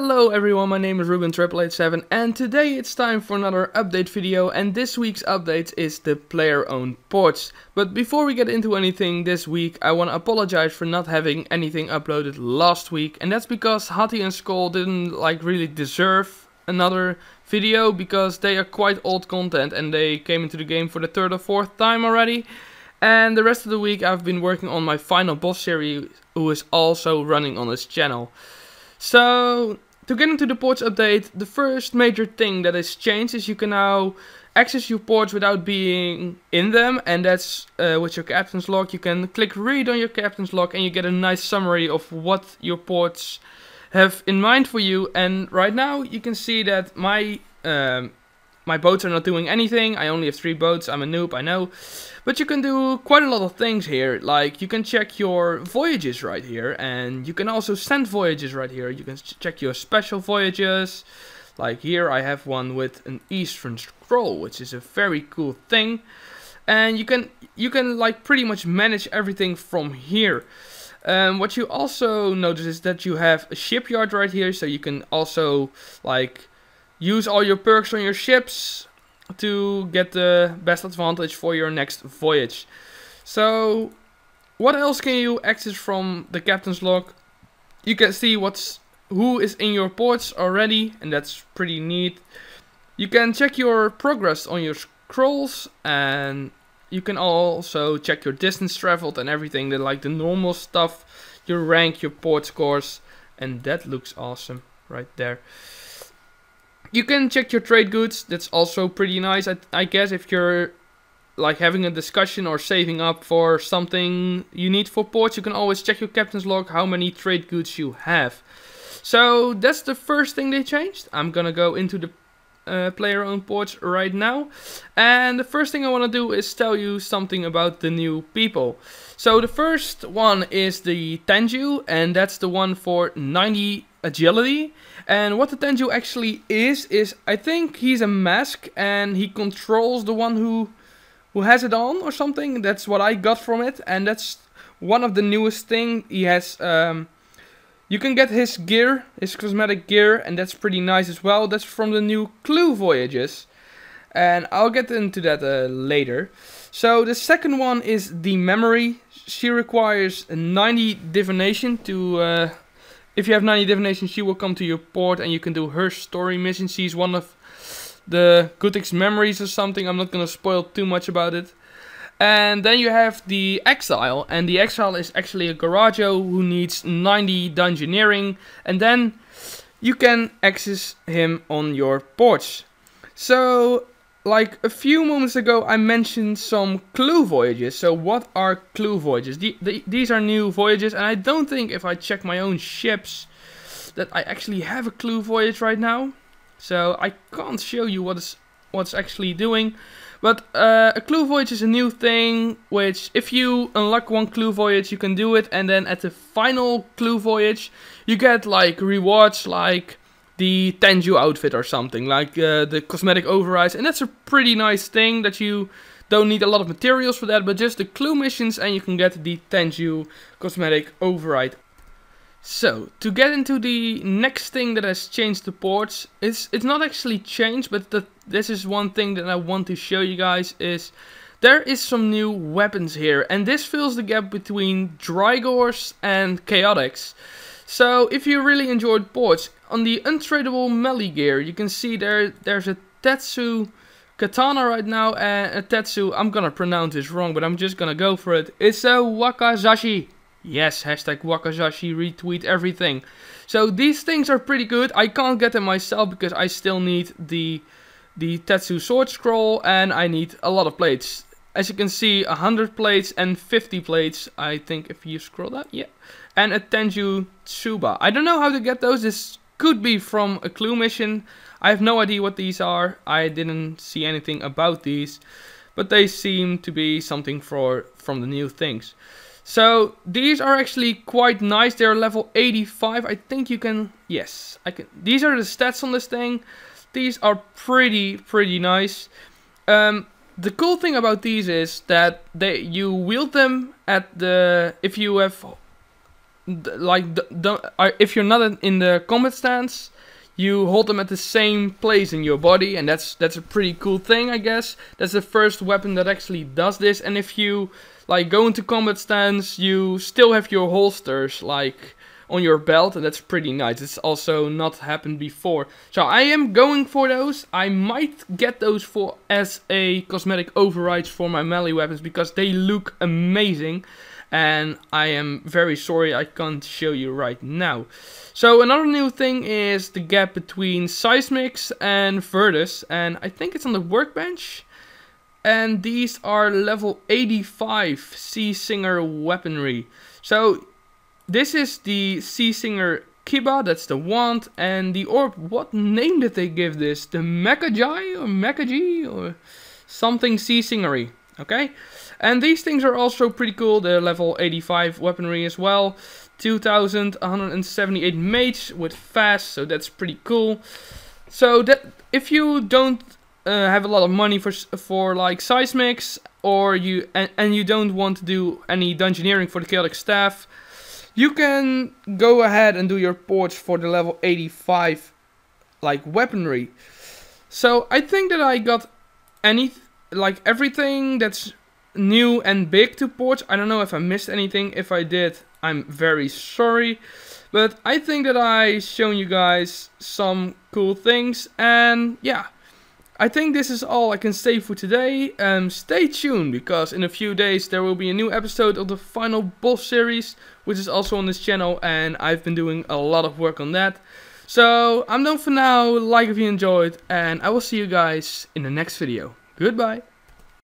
Hello everyone, my name is Ruben8887 and today it's time for another update video, and this week's update is the player-owned ports. But before we get into anything this week, I want to apologize for not having anything uploaded last week, and that's because Hattie and Skull didn't really deserve another video because they are quite old content and they came into the game for the third or fourth time already. And the rest of the week I've been working on my final boss series, who is also running on this channel. So, to get into the ports update, the first major thing that has changed is you can now access your ports without being in them, and that's with your captain's log. You can click read on your captain's log and you get a nice summary of what your ports have in mind for you. And right now you can see that my boats are not doing anything. I only have 3 boats, I'm a noob, I know. But you can do quite a lot of things here, like you can check your voyages right here, and you can also send voyages right here. You can check your special voyages, like here I have one with an Eastern scroll, which is a very cool thing. And you can like pretty much manage everything from here. What you also notice is that you have a shipyard right here, so you can also like use all your perks on your ships to get the best advantage for your next voyage. So, what else can you access from the captain's log? You can see who is in your ports already, and that's pretty neat. You can check your progress on your scrolls, and you can also check your distance traveled and everything, the normal stuff, your rank, your port scores, and that looks awesome right there. You can check your trade goods, that's also pretty nice. I guess if you're like having a discussion or saving up for something you need for ports, you can always check your captain's log how many trade goods you have. So that's the first thing they changed. I'm gonna go into the player-owned ports right now. And the first thing I want to do is tell you something about the new people. So the first one is the Tenju, and that's the one for 90 agility. And what the Tenju actually is I think he's a mask and he controls the one who has it on or something. That's what I got from it, and that's one of the newest thing. He has you can get his gear, his cosmetic gear, and that's pretty nice as well. That's from the new Clue Voyages, and I'll get into that later. So the second one is the memory. She requires 90 divination to if you have 90 divination, she will come to your port and you can do her story mission. She's one of the Gutik's memories or something. I'm not going to spoil too much about it. And then you have the Exile. And the Exile is actually a Garajo who needs 90 dungeoneering. And then you can access him on your ports. So, like a few moments ago, I mentioned some Clue Voyages. So what are Clue Voyages? These are new voyages, and I don't think if I check my own ships that I actually have a Clue Voyage right now. So I can't show you what's actually doing. But a Clue Voyage is a new thing, which if you unlock one Clue Voyage, you can do it. And then at the final Clue Voyage, you get like rewards like the Tenju outfit or something, like the cosmetic overrides, and that's a pretty nice thing that you don't need a lot of materials for that, but just the clue missions and you can get the Tenju cosmetic override. So, to get into the next thing that has changed the ports, it's not actually changed, but this is one thing that I want to show you guys, is there is some new weapons here, and this fills the gap between Drygors and Chaotix. So, if you really enjoyed ports, on the untradeable melee gear, you can see there's a Tetsu Katana right now, and a Tetsu, I'm gonna pronounce this wrong, but I'm just gonna go for it. It's a Wakazashi. Yes, hashtag Wakazashi, retweet everything. So, these things are pretty good. I can't get them myself because I still need the Tetsu sword scroll, and I need a lot of plates. As you can see, 100 plates and 50 plates, I think, if you scroll that, yeah. And a Tenju Tsuba. I don't know how to get those. This could be from a clue mission. I have no idea what these are. I didn't see anything about these. But they seem to be something from the new things. So these are actually quite nice. They're level 85. I think you can... Yes, I can. These are the stats on this thing. These are pretty nice. The cool thing about these is that you wield them at the... If you have... if you're not in the combat stance, you hold them at the same place in your body, and that's a pretty cool thing, I guess. That's the first weapon that actually does this. And if you like go into combat stance, you still have your holsters like on your belt, and that's pretty nice. It's also not happened before, so I am going for those. I might get those for as a cosmetic overrides for my melee weapons because they look amazing, and I am very sorry I can't show you right now. So another new thing is the gap between seismics and Virtus, and I think it's on the workbench. And these are level 85 Sea Singer weaponry. So this is the Sea Singer Kiba, that's the wand, and the orb, what name did they give this? The Mekagi or Mekagi or something Sea Singery, okay? And these things are also pretty cool, they're level 85 weaponry as well. 2178 mage with fast, so that's pretty cool. So that if you don't have a lot of money for like seismics, or you don't want to do any dungeoneering for the chaotic staff, you can go ahead and do your ports for the level 85 like weaponry. So I think that I got everything that's new and big to ports. I don't know if I missed anything. If I did, I'm very sorry. But I think that I shown you guys some cool things, and yeah. I think this is all I can say for today. Stay tuned, because in a few days there will be a new episode of the final boss series, which is also on this channel, and I've been doing a lot of work on that. So I'm done for now. Like if you enjoyed, and I will see you guys in the next video. Goodbye.